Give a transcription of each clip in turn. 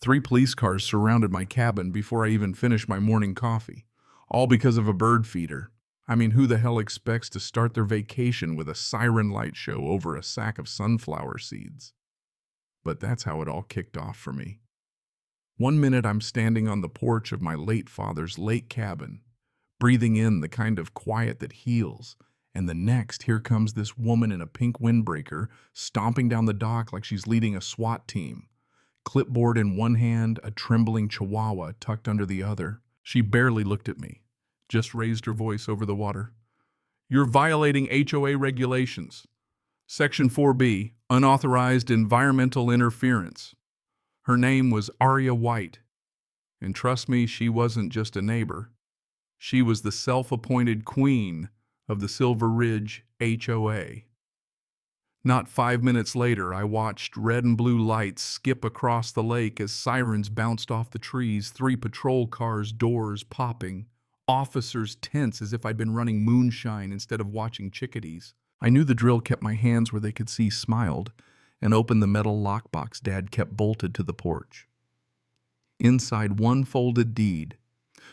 3 police cars surrounded my cabin before I even finished my morning coffee, all because of a bird feeder. I mean, who the hell expects to start their vacation with a siren light show over a sack of sunflower seeds? But that's how it all kicked off for me. One minute I'm standing on the porch of my late father's lake cabin, breathing in the kind of quiet that heals, and the next, here comes this woman in a pink windbreaker, stomping down the dock like she's leading a SWAT team. Clipboard in one hand, a trembling chihuahua tucked under the other. She barely looked at me, just raised her voice over the water. "You're violating HOA regulations. Section 4B, unauthorized environmental interference." Her name was Aria White. And trust me, she wasn't just a neighbor. She was the self-appointed queen of the Silver Ridge HOA. Not 5 minutes later, I watched red and blue lights skip across the lake as sirens bounced off the trees, 3 patrol cars' doors popping, officers tense as if I'd been running moonshine instead of watching chickadees. I knew the drill kept my hands where they could see smiled, and opened the metal lockbox Dad kept bolted to the porch. Inside, one folded deed.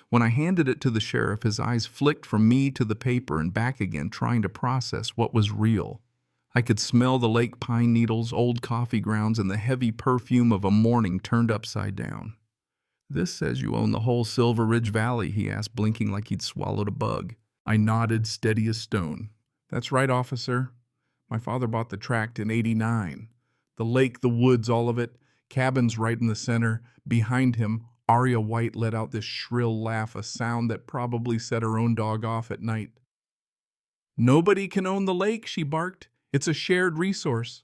When I handed it to the sheriff, his eyes flicked from me to the paper and back again, trying to process what was real. I could smell the lake pine needles, old coffee grounds, and the heavy perfume of a morning turned upside down. "This says you own the whole Silver Ridge Valley," he asked, blinking like he'd swallowed a bug. I nodded, steady as stone. "That's right, officer. My father bought the tract in '89. The lake, the woods, all of it. Cabins right in the center. Behind him, Aria White let out this shrill laugh, a sound that probably set her own dog off at night. "Nobody can own the lake," she barked. "It's a shared resource."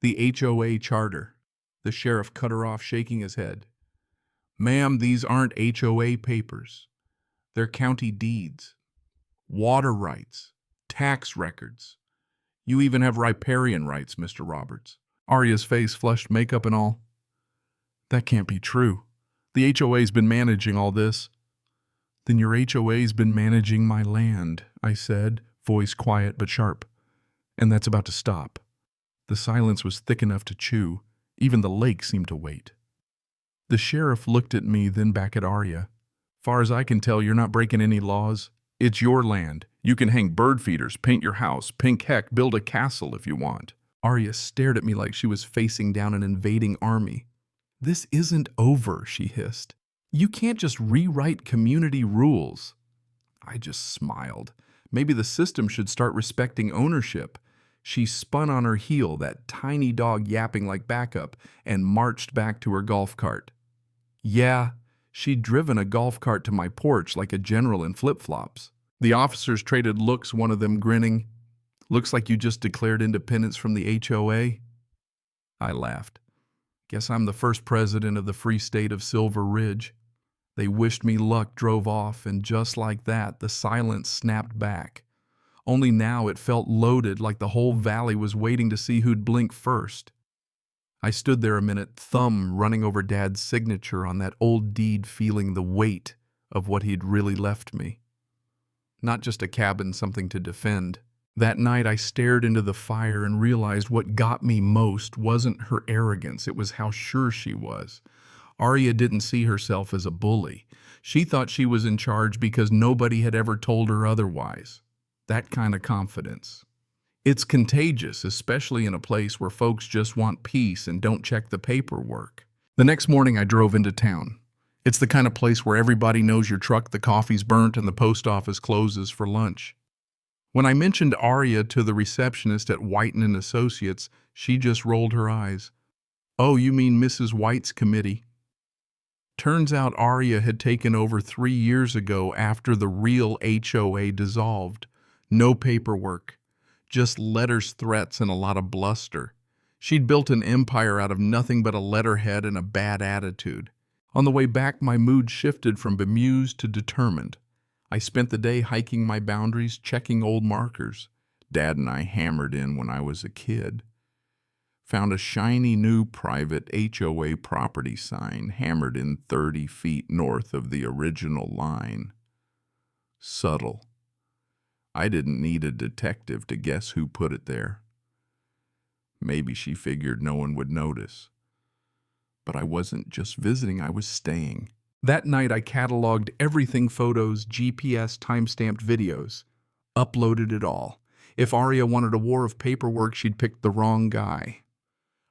"The HOA charter." The sheriff cut her off, shaking his head. "Ma'am, these aren't HOA papers. They're county deeds, water rights, tax records. You even have riparian rights, Mr. Roberts." Aria's face flushed, makeup and all. "That can't be true. The HOA's been managing all this." "Then your HOA's been managing my land," I said, voice quiet but sharp. "And that's about to stop." The silence was thick enough to chew. Even the lake seemed to wait. The sheriff looked at me, then back at Aria. "Far as I can tell, you're not breaking any laws. It's your land. You can hang bird feeders, paint your house, pink heck, build a castle if you want." Aria stared at me like she was facing down an invading army. "This isn't over," she hissed. "You can't just rewrite community rules." I just smiled. Maybe the system should start respecting ownership. She spun on her heel, that tiny dog yapping like backup, and marched back to her golf cart. Yeah, she'd driven a golf cart to my porch like a general in flip-flops. The officers traded looks, one of them grinning. "Looks like you just declared independence from the HOA." I laughed. "Guess I'm the first president of the Free State of Silver Ridge." They wished me luck, drove off, and just like that, the silence snapped back. Only now it felt loaded, like the whole valley was waiting to see who'd blink first. I stood there a minute, thumb running over Dad's signature on that old deed, feeling the weight of what he'd really left me. Not just a cabin, something to defend. That night I stared into the fire and realized what got me most wasn't her arrogance, it was how sure she was. Aria didn't see herself as a bully. She thought she was in charge because nobody had ever told her otherwise. That kind of confidence. It's contagious, especially in a place where folks just want peace and don't check the paperwork. The next morning I drove into town. It's the kind of place where everybody knows your truck, the coffee's burnt, and the post office closes for lunch. When I mentioned Aria to the receptionist at Whiten and Associates, she just rolled her eyes. "Oh, you mean Mrs. White's committee?" Turns out Aria had taken over 3 years ago after the real HOA dissolved. No paperwork, just letters, threats, and a lot of bluster. She'd built an empire out of nothing but a letterhead and a bad attitude. On the way back, my mood shifted from bemused to determined. I spent the day hiking my boundaries, checking old markers Dad and I hammered in when I was a kid. Found a shiny new private HOA property sign hammered in 30 feet north of the original line. Subtle. I didn't need a detective to guess who put it there. Maybe she figured no one would notice. But I wasn't just visiting, I was staying. That night, I cataloged everything: photos, GPS, timestamped videos. Uploaded it all. If Aria wanted a war of paperwork, she'd picked the wrong guy.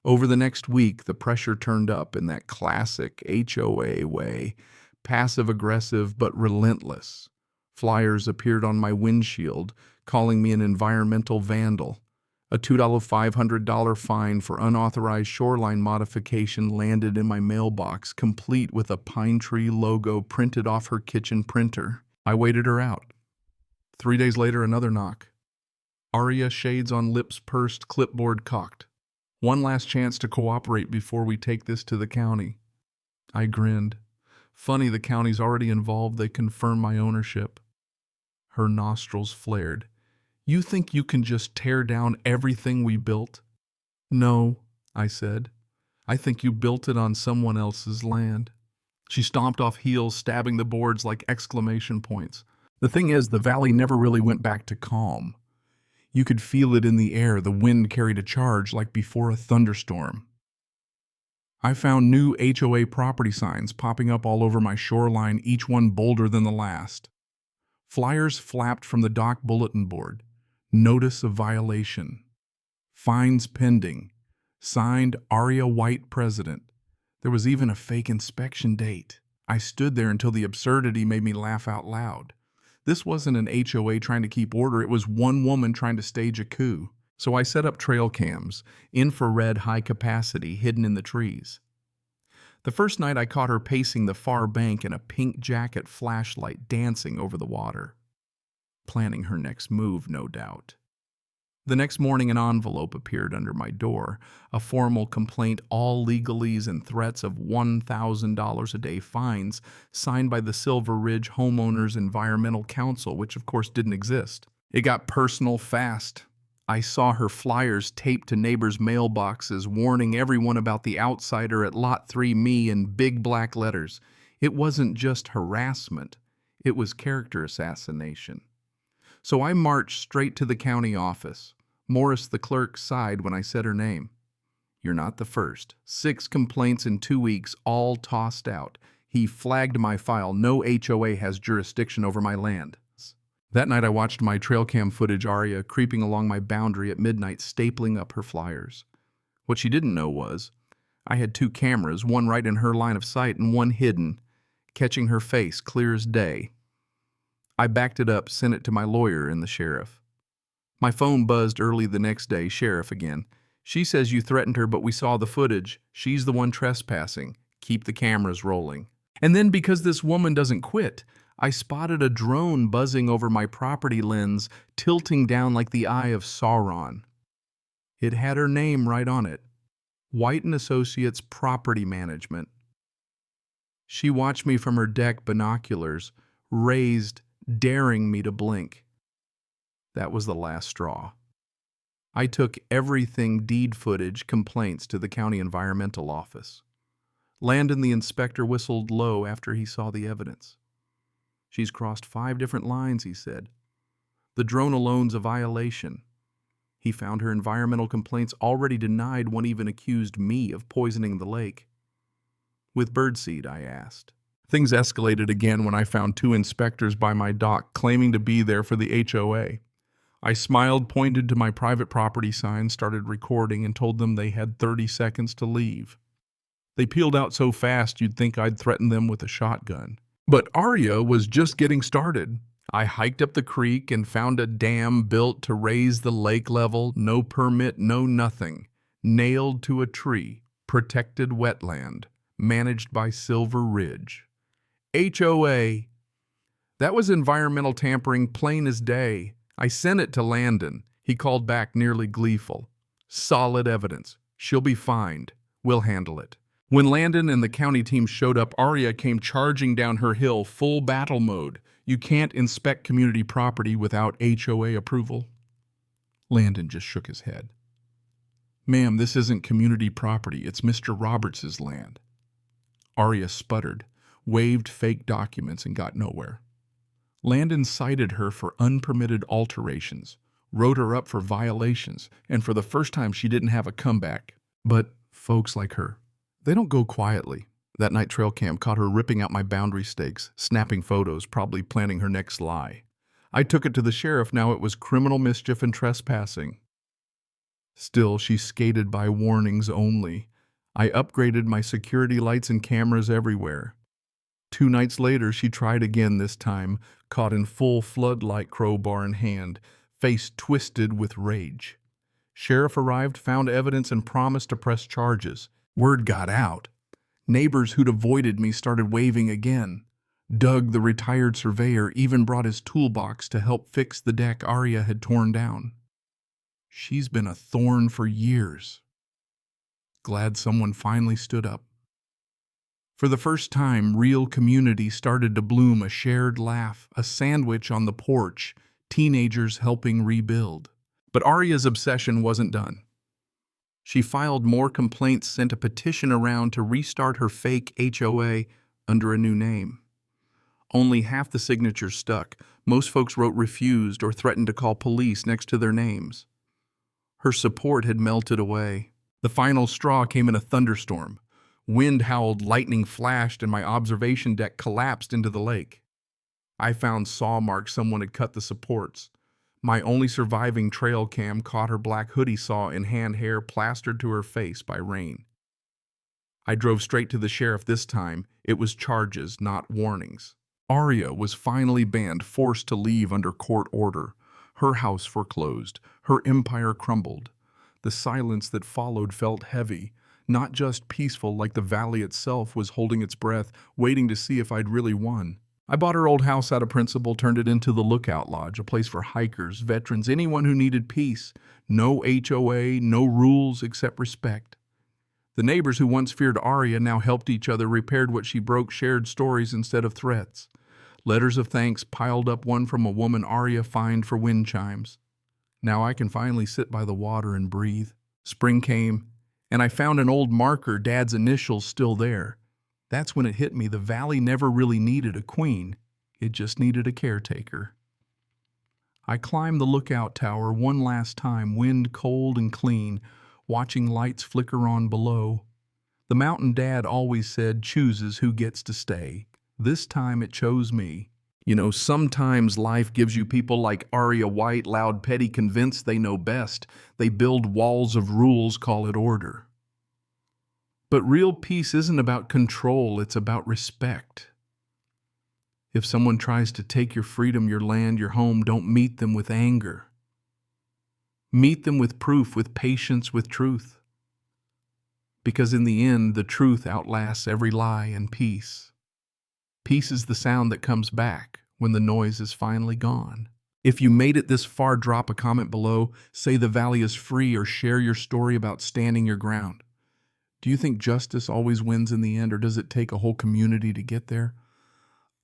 Over the next week, the pressure turned up in that classic HOA way, passive-aggressive but relentless. Flyers appeared on my windshield, calling me an environmental vandal. A $2,500 fine for unauthorized shoreline modification landed in my mailbox, complete with a pine tree logo printed off her kitchen printer. I waited her out. 3 days later, another knock. Aria, shades on lips pursed, clipboard cocked. One last chance to cooperate before we take this to the county. I grinned. Funny, the county's already involved. They confirmed my ownership. Her nostrils flared. You think you can just tear down everything we built? No, I said. I think you built it on someone else's land. She stomped off heels, stabbing the boards like exclamation points. The thing is, the valley never really went back to calm. You could feel it in the air. The wind carried a charge like before a thunderstorm. I found new HOA property signs popping up all over my shoreline, each one bolder than the last. Flyers flapped from the dock bulletin board. Notice of violation. Fines pending. Signed, Aria White, President. There was even a fake inspection date. I stood there until the absurdity made me laugh out loud. This wasn't an HOA trying to keep order, it was one woman trying to stage a coup. So I set up trail cams, infrared high capacity, hidden in the trees. The first night I caught her pacing the far bank in a pink jacket flashlight, dancing over the water. Planning her next move, no doubt. The next morning, an envelope appeared under my door, a formal complaint, all legalese and threats of $1,000 a day fines, signed by the Silver Ridge Homeowners Environmental Council, which of course didn't exist. It got personal fast. I saw her flyers taped to neighbors' mailboxes, warning everyone about the outsider at Lot 3, me, in big black letters. It wasn't just harassment, it was character assassination. So I marched straight to the county office. Morris, the clerk, sighed when I said her name. You're not the first. 6 complaints in 2 weeks, all tossed out. He flagged my file. No HOA has jurisdiction over my land. That night I watched my trail cam footage, Aria creeping along my boundary at midnight, stapling up her flyers. What she didn't know was, I had 2 cameras, one right in her line of sight and one hidden, catching her face clear as day. I backed it up, sent it to my lawyer and the sheriff. My phone buzzed early the next day. Sheriff again. She says you threatened her, but we saw the footage. She's the one trespassing. Keep the cameras rolling. And then, because this woman doesn't quit, I spotted a drone buzzing over my property lens, tilting down like the eye of Sauron. It had her name right on it. White & Associates Property Management. She watched me from her deck binoculars, raised, daring me to blink. That was the last straw. I took everything deed footage complaints to the county environmental office. Landon, the inspector, whistled low after he saw the evidence. She's crossed 5 different lines, he said. The drone alone's a violation. He found her environmental complaints already denied. One even accused me of poisoning the lake. With birdseed, I asked. Things escalated again when I found 2 inspectors by my dock claiming to be there for the HOA. I smiled, pointed to my private property sign, started recording, and told them they had 30 seconds to leave. They peeled out so fast you'd think I'd threatened them with a shotgun. But Aria was just getting started. I hiked up the creek and found a dam built to raise the lake level, no permit, no nothing, nailed to a tree, protected wetland, managed by Silver Ridge. HOA. That was environmental tampering, plain as day. I sent it to Landon. He called back, nearly gleeful. Solid evidence. She'll be fined. We'll handle it. When Landon and the county team showed up, Aria came charging down her hill, full battle mode. You can't inspect community property without HOA approval. Landon just shook his head. Ma'am, this isn't community property. It's Mr. Roberts' land. Aria sputtered, waved fake documents, and got nowhere. Landon cited her for unpermitted alterations, wrote her up for violations, and for the first time she didn't have a comeback. But folks like her, They don't go quietly. That night trail cam caught her ripping out my boundary stakes, snapping photos, probably planning her next lie. I took it to the sheriff. Now it was criminal mischief and trespassing. Still, she skated by warnings only. I upgraded my security lights and cameras everywhere. 2 nights later, she tried again, this time caught in full floodlight, crowbar in hand, face twisted with rage. Sheriff arrived, found evidence, and promised to press charges. Word got out. Neighbors who'd avoided me started waving again. Doug, the retired surveyor, even brought his toolbox to help fix the deck Aria had torn down. She's been a thorn for years. Glad someone finally stood up. For the first time, real community started to bloom, a shared laugh, a sandwich on the porch, teenagers helping rebuild. But Aria's obsession wasn't done. She filed more complaints, sent a petition around to restart her fake HOA under a new name. Only half the signatures stuck. Most folks wrote refused or threatened to call police next to their names. Her support had melted away. The final straw came in a thunderstorm. Wind howled, lightning flashed, and my observation deck collapsed into the lake. I found saw marks. Someone had cut the supports. My only surviving trail cam caught her black hoodie saw in hand, hair plastered to her face by rain. I drove straight to the sheriff this time. It was charges, not warnings. Aria was finally banned, forced to leave under court order. Her house foreclosed. Her empire crumbled. The silence that followed felt heavy, not just peaceful, like the valley itself was holding its breath, waiting to see if I'd really won. I bought her old house out of principle, turned it into the Lookout Lodge, a place for hikers, veterans, anyone who needed peace. No HOA, no rules except respect. The neighbors who once feared Aria now helped each other, repaired what she broke, shared stories instead of threats. Letters of thanks piled up, one from a woman Aria fined for wind chimes. Now I can finally sit by the water and breathe. Spring came, and I found an old marker, Dad's initials still there. That's when it hit me. The valley never really needed a queen. It just needed a caretaker. I climbed the lookout tower one last time, wind cold and clean, watching lights flicker on below. The mountain Dad always said chooses who gets to stay. This time it chose me. You know, sometimes life gives you people like Aria White, loud, petty, convinced they know best. They build walls of rules, call it order. But real peace isn't about control, it's about respect. If someone tries to take your freedom, your land, your home, don't meet them with anger. Meet them with proof, with patience, with truth. Because in the end, the truth outlasts every lie, and peace. Peace is the sound that comes back when the noise is finally gone. If you made it this far, drop a comment below, say the valley is free, or share your story about standing your ground. Do you think justice always wins in the end, or does it take a whole community to get there?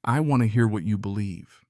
I want to hear what you believe.